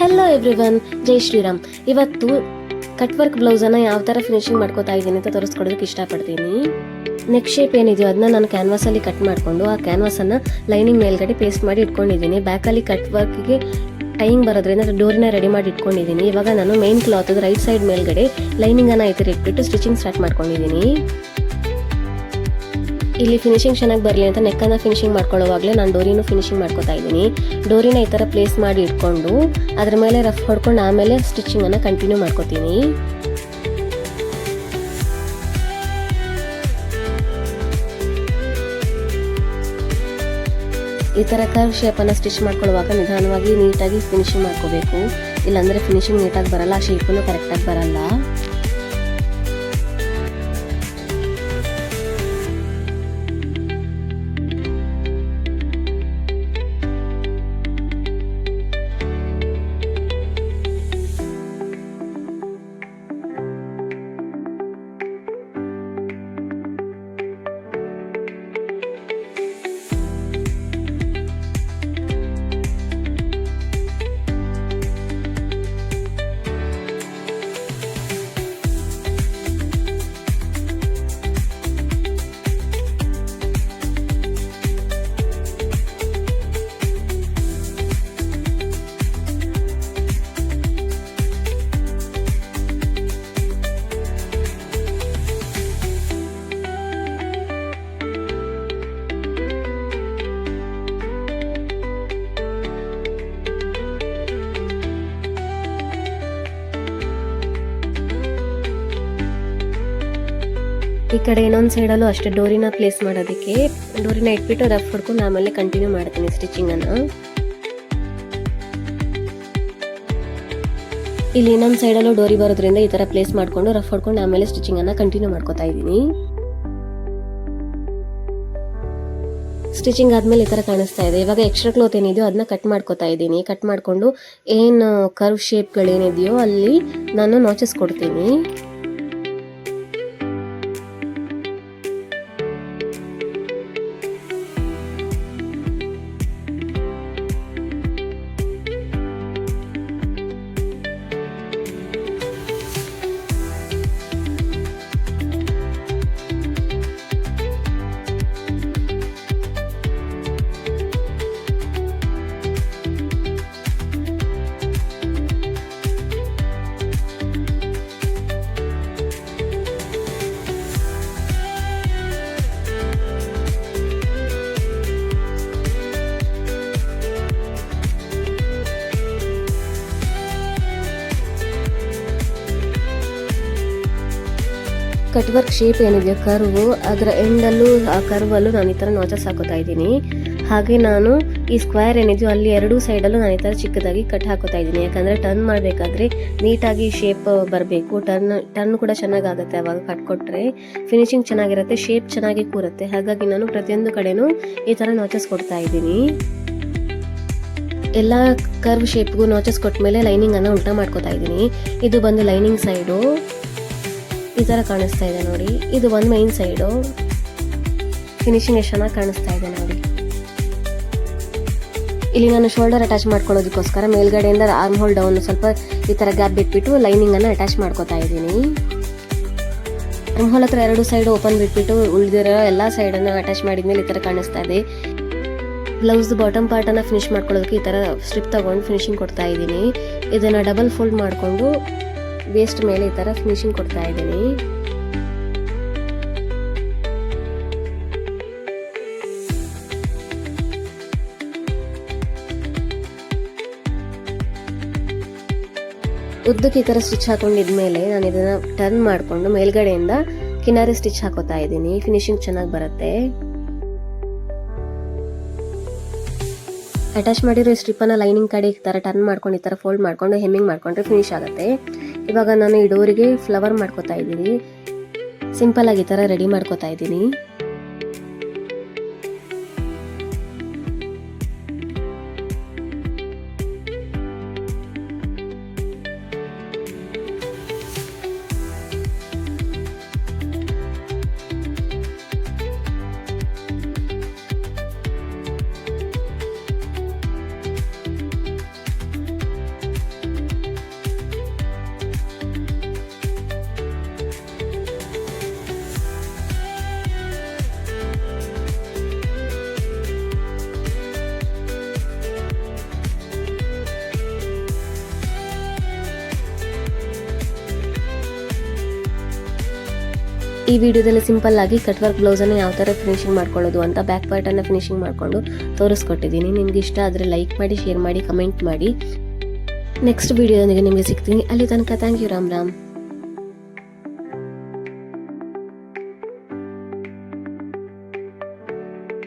Hello everyone, ಜೈ ಶ್ರೀರಾಮ್. ಇವತ್ತು cut work ಬ್ಲೌಸನ್ನು ಯಾವ ಥರ ಫಿನಿಶಿಂಗ್ ಮಾಡ್ಕೋತಾ ಇದ್ದೀನಿ ಅಂತ ತೋರಿಸ್ಕೊಡೋದಕ್ಕೆ ಇಷ್ಟಪಡ್ತೀನಿ. ನೆಕ್ ಶೇಪ್ ಏನಿದೆಯೋ ಅದನ್ನ ನಾನು ಕ್ಯಾನ್ವಾಸಲ್ಲಿ ಕಟ್ ಮಾಡಿಕೊಂಡು ಆ ಕ್ಯಾನ್ವಾಸನ್ನು ಲೈನಿಂಗ್ ಮೇಲ್ಗಡೆ ಪೇಸ್ಟ್ ಮಾಡಿ ಇಟ್ಕೊಂಡಿದ್ದೀನಿ. ಬ್ಯಾಕಲ್ಲಿ ಕಟ್ ವರ್ಕ್ಗೆ ಟೈಯಿಂಗ್ ಬರೋದ್ರಿಂದ ಡೋರಿನ ರೆಡಿ ಮಾಡಿ ಇಟ್ಕೊಂಡಿದ್ದೀನಿ. ಇವಾಗ ನಾನು ಮೇನ್ ಕ್ಲಾತ್ ರೈಟ್ ಸೈಡ್ ಮೇಲ್ಗಡೆ ಲೈನಿಂಗನ್ನು ಈ ಥರ ಇಟ್ಬಿಟ್ಟು ಸ್ಟಿಚಿಂಗ್ ಸ್ಟಾರ್ಟ್ ಮಾಡ್ಕೊಂಡಿದ್ದೀನಿ. ಇಲ್ಲಿ ಫಿನಿಶಿಂಗ್ ಚೆನ್ನಾಗಿ ಬರಲಿ ಅಂತ ನೆಕ್ಕನ್ನು ಫಿನಿಶಿಂಗ್ ಮಾಡ್ಕೊಳ್ಳೋವಾಗಲೇ ನಾನು ಡೋರಿನೂ ಫಿನಿಶಿಂಗ್ ಮಾಡ್ಕೊತಾ ಇದ್ದೀನಿ. ಡೋರಿನ ಈ ಥರ ಪ್ಲೇಸ್ ಮಾಡಿ ಇಟ್ಕೊಂಡು ಅದ್ರ ಮೇಲೆ ರಫ್ ಹೊಡ್ಕೊಂಡು ಆಮೇಲೆ ಸ್ಟಿಚಿಂಗನ್ನು ಕಂಟಿನ್ಯೂ ಮಾಡ್ಕೊತೀನಿ. ಈ ಥರ ಕರ್ವ್ ಶೇಪನ್ನು ಸ್ಟಿಚ್ ಮಾಡ್ಕೊಳ್ಳುವಾಗ ನಿಧಾನವಾಗಿ ನೀಟಾಗಿ ಫಿನಿಶಿಂಗ್ ಮಾಡ್ಕೋಬೇಕು, ಇಲ್ಲಾಂದರೆ ಫಿನಿಶಿಂಗ್ ನೀಟಾಗಿ ಬರಲ್ಲ, ಆ ಶೇಪನ್ನು ಕರೆಕ್ಟಾಗಿ ಬರಲ್ಲ. ಈ ಕಡೆ ಇನ್ನೊಂದು ಸೈಡಲ್ಲೂ ಅಷ್ಟೇ ಡೋರಿನ ಪ್ಲೇಸ್ ಮಾಡೋದಕ್ಕೆ ಡೋರಿನ ಇಟ್ಬಿಟ್ಟು ರಫ್ ಹೊಡ್ಕೊಂಡು ಆಮೇಲೆ ಕಂಟಿನ್ಯೂ ಮಾಡ್ತೀನಿ ಸ್ಟಿಚಿಂಗನ್ನು. ಇಲ್ಲಿ ಇನ್ನೊಂದು ಸೈಡಲ್ಲೂ ಡೋರಿ ಬರೋದ್ರಿಂದ ಈ ಥರ ಪ್ಲೇಸ್ ಮಾಡಿಕೊಂಡು ರಫ್ ಹೊಡ್ಕೊಂಡು ಆಮೇಲೆ ಸ್ಟಿಚಿಂಗನ್ನು ಕಂಟಿನ್ಯೂ ಮಾಡ್ಕೋತಾ ಇದ್ದೀನಿ. ಸ್ಟಿಚಿಂಗ್ ಆದಮೇಲೆ ಈ ಥರ ಕಾಣಿಸ್ತಾ ಇದೆ. ಇವಾಗ ಎಕ್ಸ್ಟ್ರಾ ಕ್ಲೋತ್ ಏನಿದೆಯೋ ಅದನ್ನ ಕಟ್ ಮಾಡ್ಕೋತಾ ಇದ್ದೀನಿ. ಕಟ್ ಮಾಡಿಕೊಂಡು ಏನು ಕರ್ವ್ ಶೇಪ್ಗಳೇನಿದೆಯೋ ಅಲ್ಲಿ ನಾನು ನಾಚಸ್ ಕೊಡ್ತೀನಿ. ಕಟ್ ವರ್ಕ್ ಶೇಪ್ ಏನಿದೆ ಕರ್ವು, ಅದರ ಎಂಡಲ್ಲೂ ಆ ಕರ್ವಲ್ಲೂ ನಾನು ಈ ಥರ ನಾಚಸ್ ಹಾಕೋತಾ ಇದ್ದೀನಿ. ಹಾಗೆ ನಾನು ಈ ಸ್ಕ್ವೇರ್ ಏನಿದೆಯೋ ಅಲ್ಲಿ ಎರಡೂ ಸೈಡಲ್ಲೂ ನಾನು ಈ ಥರ ಚಿಕ್ಕದಾಗಿ ಕಟ್ ಹಾಕೋತಾ ಇದ್ದೀನಿ. ಯಾಕಂದರೆ ಟರ್ನ್ ಮಾಡಬೇಕಾದ್ರೆ ನೀಟಾಗಿ ಶೇಪ್ ಬರಬೇಕು. ಟರ್ನ್ ಕೂಡ ಚೆನ್ನಾಗಾಗುತ್ತೆ, ಅವಾಗ ಕಟ್ಕೊಟ್ರೆ ಫಿನಿಶಿಂಗ್ ಚೆನ್ನಾಗಿರುತ್ತೆ, ಶೇಪ್ ಚೆನ್ನಾಗಿ ಕೂರುತ್ತೆ. ಹಾಗಾಗಿ ನಾನು ಪ್ರತಿಯೊಂದು ಕಡೆನೂ ಈ ಥರ ನಾಚಸ್ ಕೊಡ್ತಾ ಇದ್ದೀನಿ. ಎಲ್ಲ ಕರ್ವ್ ಶೇಪ್ಗೂ ನಾಚಸ್ ಕೊಟ್ಟ ಮೇಲೆ ಲೈನಿಂಗನ್ನು ಉಲ್ಟಾ ಮಾಡ್ಕೋತಾ ಇದ್ದೀನಿ. ಇದು ಬಂದು ಲೈನಿಂಗ್ ಸೈಡು ಈ ಥರ ಕಾಣಿಸ್ತಾ ಇದೆ ನೋಡಿ. ಇದು ಒಂದು ಮೈನ್ ಸೈಡು. ಫಿನಿಶಿಂಗ್ ಎಷ್ಟು ಚೆನ್ನಾಗಿ ಕಾಣಿಸ್ತಾ ಇದೆ ನೋಡಿ. ಇಲ್ಲಿ ನಾನು ಶೋಲ್ಡರ್ ಅಟ್ಯಾಚ್ ಮಾಡ್ಕೊಳ್ಳೋದಕ್ಕೋಸ್ಕರ ಮೇಲ್ಗಡೆಯಿಂದ ಆರ್ಮ್ ಹೋಲ್ ಡೌನ್ ಸ್ವಲ್ಪ ಈ ಥರ ಗ್ಯಾಪ್ ಬಿಟ್ಬಿಟ್ಟು ಲೈನಿಂಗನ್ನು ಅಟ್ಯಾಚ್ ಮಾಡ್ಕೋತಾ ಇದ್ದೀನಿ. ಆರ್ಮ್ ಹೋಲ್ ಹತ್ರ ಎರಡು ಸೈಡ್ ಓಪನ್ ಬಿಟ್ಬಿಟ್ಟು ಉಳಿದಿರೋ ಎಲ್ಲ ಸೈಡನ್ನು ಅಟ್ಯಾಚ್ ಮಾಡಿದ್ಮೇಲೆ ಈ ಥರ ಕಾಣಿಸ್ತಾ ಇದೆ. ಬ್ಲೌಸ್ ಬಾಟಮ್ ಪಾರ್ಟನ್ನು ಫಿನಿಶ್ ಮಾಡ್ಕೊಳ್ಳೋದಕ್ಕೆ ಈ ಥರ ಸ್ಟ್ರಿಪ್ ತಗೊಂಡು ಫಿನಿಶಿಂಗ್ ಕೊಡ್ತಾ ಇದ್ದೀನಿ. ಇದನ್ನು ಡಬಲ್ ಫೋಲ್ಡ್ ಮಾಡಿಕೊಂಡು ವೇಸ್ಟ್ ಮೇಲೆ ಈ ಥರ ಫಿನಿಶಿಂಗ್ ಕೊಡ್ತಾ ಇದ್ದೀನಿ. ಉದ್ದಕ್ಕೆ ಈ ಥರ ಸ್ಟಿಚ್ ಹಾಕೊಂಡಿದ್ಮೇಲೆ ನಾನು ಇದನ್ನ ಟರ್ನ್ ಮಾಡಿಕೊಂಡು ಮೇಲ್ಗಡೆಯಿಂದ ಕಿನಾರಿ ಸ್ಟಿಚ್ ಹಾಕೋತಾ ಇದ್ದೀನಿ. ಫಿನಿಶಿಂಗ್ ಚೆನ್ನಾಗಿ ಬರುತ್ತೆ. ಅಟ್ಯಾಚ್ ಮಾಡಿರೋ ಸ್ಟ್ರಿಪ್ಪನ್ನು ಲೈನಿಂಗ್ ಕಡೆ ಈ ಥರ ಟರ್ನ್ ಮಾಡ್ಕೊಂಡು ಈ ಥರ ಫೋಲ್ಡ್ ಮಾಡ್ಕೊಂಡು ಹೆಮ್ಮಿಂಗ್ ಮಾಡ್ಕೊಂಡ್ರೆ ಫಿನಿಶ್ ಆಗುತ್ತೆ. ಇವಾಗ ನಾನು ಈ ಡೋರಿಗೆ ಫ್ಲವರ್ ಮಾಡ್ಕೋತಾ ಇದ್ದೀನಿ. ಸಿಂಪಲ್ ಆಗಿ ಈ ಥರ ರೆಡಿ ಮಾಡ್ಕೋತಾ ಇದ್ದೀನಿ. ಈ ವಿಡಿಯೋದಲ್ಲಿ ಸಿಂಪಲ್ ಆಗಿ ಕಟ್ ವರ್ಕ್ ಬ್ಲೌಸನ್ನು ಯಾವ ಥರ ಫಿನಿಶಿಂಗ್ ಮಾಡ್ಕೊಳ್ಳೋದು ಅಂತ ಬ್ಯಾಕ್ ಪಾರ್ಟನ್ನು ಫಿನಿಶಿಂಗ್ ಮಾಡಿಕೊಂಡು ತೋರಿಸ್ಕೊಟ್ಟಿದ್ದೀನಿ. ನಿಮ್ಗೆ ಇಷ್ಟ ಆದರೆ ಲೈಕ್ ಮಾಡಿ, ಶೇರ್ ಮಾಡಿ, ಕಮೆಂಟ್ ಮಾಡಿ. ನೆಕ್ಸ್ಟ್ ವಿಡಿಯೋದೊಂದಿಗೆ ನಿಮಗೆ ಸಿಗ್ತೀನಿ. ಅಲ್ಲಿ ತನಕ ಥ್ಯಾಂಕ್ ಯು. ರಾಮ್ ರಾಮ್.